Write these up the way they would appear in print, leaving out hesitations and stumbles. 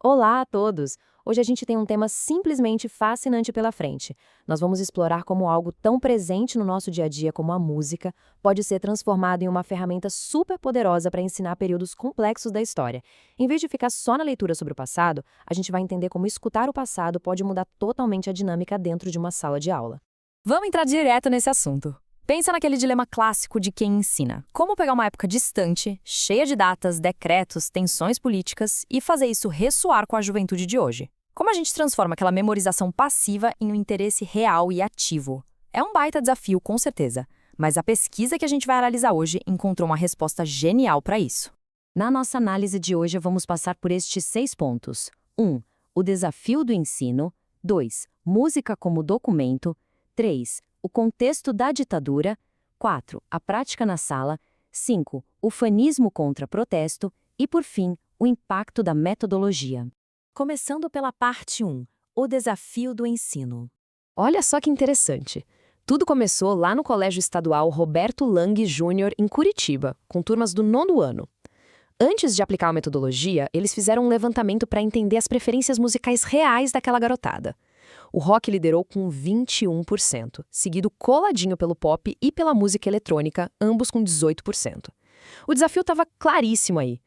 Olá a todos! Hoje a gente tem um tema simplesmente fascinante pela frente. Nós vamos explorar como algo tão presente no nosso dia a dia como a música pode ser transformado em uma ferramenta super poderosa para ensinar períodos complexos da história. Em vez de ficar só na leitura sobre o passado, a gente vai entender como escutar o passado pode mudar totalmente a dinâmica dentro de uma sala de aula. Vamos entrar direto nesse assunto. Pensa naquele dilema clássico de quem ensina. Como pegar uma época distante, cheia de datas, decretos, tensões políticas e fazer isso ressoar com a juventude de hoje? Como a gente transforma aquela memorização passiva em um interesse real e ativo? É um baita desafio, com certeza. Mas a pesquisa que a gente vai analisar hoje encontrou uma resposta genial para isso. Na nossa análise de hoje, vamos passar por estes 6 pontos. 1. O desafio do ensino. 2. Música como documento. 3. O contexto da ditadura. 4. A prática na sala. 5. O fanismo contra protesto. E, por fim, o impacto da metodologia. Começando pela parte 1. O desafio do ensino. Olha só que interessante. Tudo começou lá no Colégio Estadual Roberto Lang Júnior, em Curitiba, com turmas do 9º ano. Antes de aplicar a metodologia, eles fizeram um levantamento para entender as preferências musicais reais daquela garotada. O rock liderou com 21%, seguido coladinho pelo pop e pela música eletrônica, ambos com 18%. O desafio estava claríssimo aí.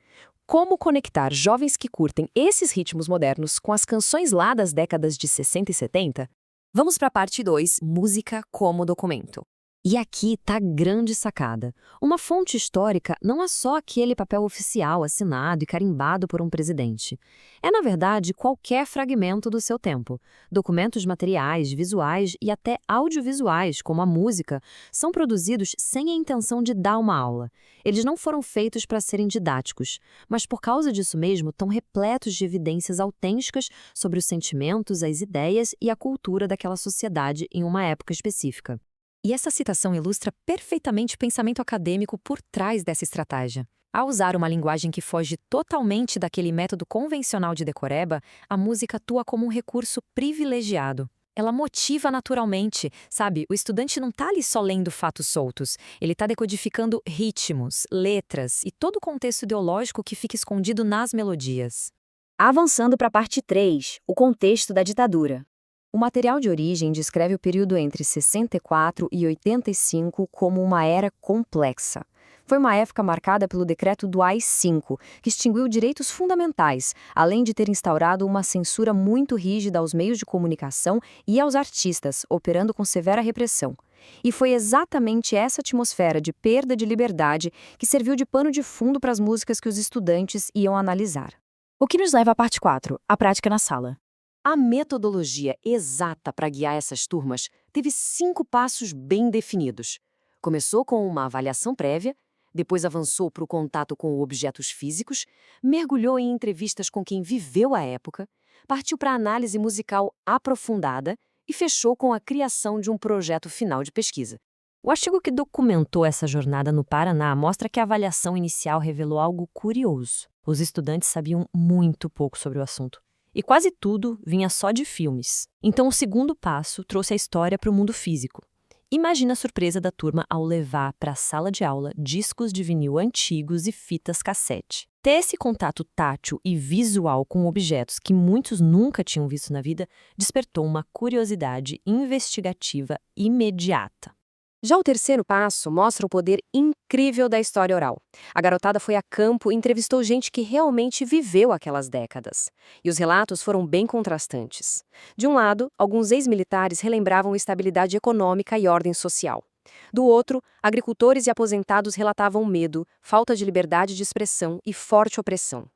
Como conectar jovens que curtem esses ritmos modernos com as canções lá das décadas de 60 e 70? Vamos para a parte 2, música como documento. E aqui tá a grande sacada. Uma fonte histórica não é só aquele papel oficial assinado e carimbado por um presidente. É, na verdade, qualquer fragmento do seu tempo. Documentos materiais, visuais e até audiovisuais, como a música, são produzidos sem a intenção de dar uma aula. Eles não foram feitos para serem didáticos, mas por causa disso mesmo estão repletos de evidências autênticas sobre os sentimentos, as ideias e a cultura daquela sociedade em uma época específica. E essa citação ilustra perfeitamente o pensamento acadêmico por trás dessa estratégia. Ao usar uma linguagem que foge totalmente daquele método convencional de decoreba, a música atua como um recurso privilegiado. Ela motiva naturalmente, sabe? O estudante não está ali só lendo fatos soltos, ele está decodificando ritmos, letras e todo o contexto ideológico que fica escondido nas melodias. Avançando para a parte 3, o contexto da ditadura. O material de origem descreve o período entre 64 e 85 como uma era complexa. Foi uma época marcada pelo decreto do AI-5, que extinguiu direitos fundamentais, além de ter instaurado uma censura muito rígida aos meios de comunicação e aos artistas, operando com severa repressão. E foi exatamente essa atmosfera de perda de liberdade que serviu de pano de fundo para as músicas que os estudantes iam analisar. O que nos leva à parte 4, a prática na sala. A metodologia exata para guiar essas turmas teve 5 passos bem definidos. Começou com uma avaliação prévia, depois avançou para o contato com objetos físicos, mergulhou em entrevistas com quem viveu a época, partiu para a análise musical aprofundada e fechou com a criação de um projeto final de pesquisa. O artigo que documentou essa jornada no Paraná mostra que a avaliação inicial revelou algo curioso. Os estudantes sabiam muito pouco sobre o assunto. E quase tudo vinha só de filmes. Então, o segundo passo trouxe a história para o mundo físico. Imagina a surpresa da turma ao levar para a sala de aula discos de vinil antigos e fitas cassete. Ter esse contato tátil e visual com objetos que muitos nunca tinham visto na vida despertou uma curiosidade investigativa imediata. Já o terceiro passo mostra o poder incrível da história oral. A garotada foi a campo e entrevistou gente que realmente viveu aquelas décadas. E os relatos foram bem contrastantes. De um lado, alguns ex-militares relembravam estabilidade econômica e ordem social. Do outro, agricultores e aposentados relatavam medo, falta de liberdade de expressão e forte opressão.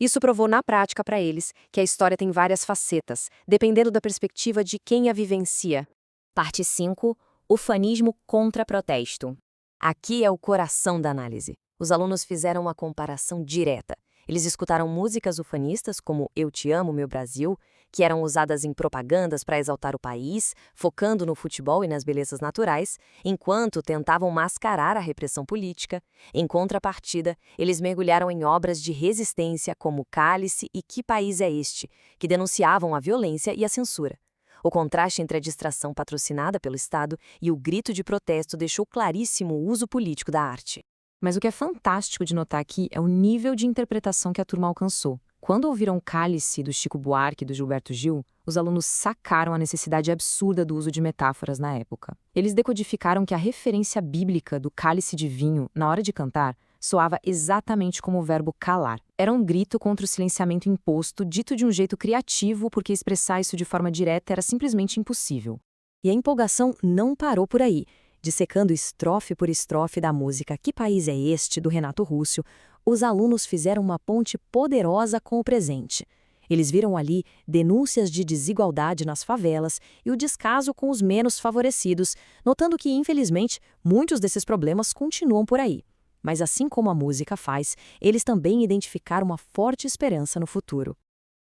Isso provou na prática para eles que a história tem várias facetas, dependendo da perspectiva de quem a vivencia. Parte 5, o fanismo contra protesto. Aqui é o coração da análise. Os alunos fizeram uma comparação direta. Eles escutaram músicas ufanistas como Eu Te Amo, Meu Brasil, que eram usadas em propagandas para exaltar o país, focando no futebol e nas belezas naturais, enquanto tentavam mascarar a repressão política. Em contrapartida, eles mergulharam em obras de resistência como Cálice e Que País é Este, que denunciavam a violência e a censura. O contraste entre a distração patrocinada pelo Estado e o grito de protesto deixou claríssimo o uso político da arte. Mas o que é fantástico de notar aqui é o nível de interpretação que a turma alcançou. Quando ouviram Cálice, do Chico Buarque e do Gilberto Gil, os alunos sacaram a necessidade absurda do uso de metáforas na época. Eles decodificaram que a referência bíblica do cálice de vinho, na hora de cantar, soava exatamente como o verbo calar. Era um grito contra o silenciamento imposto, dito de um jeito criativo, porque expressar isso de forma direta era simplesmente impossível. E a empolgação não parou por aí. Dissecando estrofe por estrofe da música Que País é Este, do Renato Russo, os alunos fizeram uma ponte poderosa com o presente. Eles viram ali denúncias de desigualdade nas favelas e o descaso com os menos favorecidos, notando que, infelizmente, muitos desses problemas continuam por aí. Mas assim como a música faz, eles também identificaram uma forte esperança no futuro.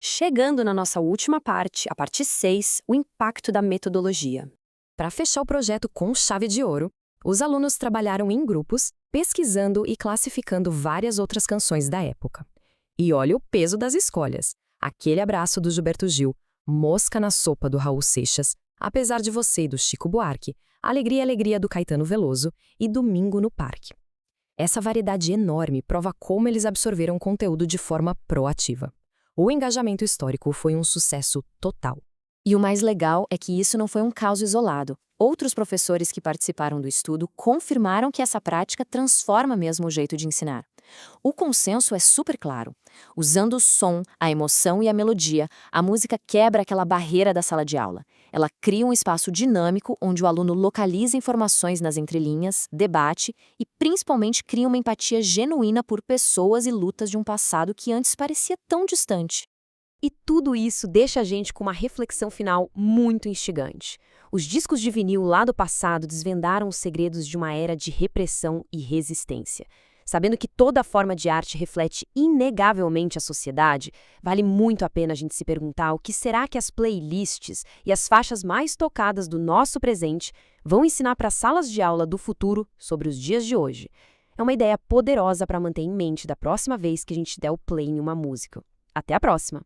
Chegando na nossa última parte, a parte 6, o impacto da metodologia. Para fechar o projeto com chave de ouro, os alunos trabalharam em grupos, pesquisando e classificando várias outras canções da época. E olha o peso das escolhas. Aquele Abraço do Gilberto Gil, Mosca na Sopa do Raul Seixas, Apesar de Você do Chico Buarque, Alegria, Alegria do Caetano Veloso e Domingo no Parque. Essa variedade enorme prova como eles absorveram conteúdo de forma proativa. O engajamento histórico foi um sucesso total. E o mais legal é que isso não foi um caso isolado. Outros professores que participaram do estudo confirmaram que essa prática transforma mesmo o jeito de ensinar. O consenso é super claro. Usando o som, a emoção e a melodia, a música quebra aquela barreira da sala de aula. Ela cria um espaço dinâmico onde o aluno localiza informações nas entrelinhas, debate e principalmente cria uma empatia genuína por pessoas e lutas de um passado que antes parecia tão distante. E tudo isso deixa a gente com uma reflexão final muito instigante. Os discos de vinil lá do passado desvendaram os segredos de uma era de repressão e resistência. Sabendo que toda forma de arte reflete inegavelmente a sociedade, vale muito a pena a gente se perguntar o que será que as playlists e as faixas mais tocadas do nosso presente vão ensinar para as salas de aula do futuro sobre os dias de hoje. É uma ideia poderosa para manter em mente da próxima vez que a gente der o play em uma música. Até a próxima!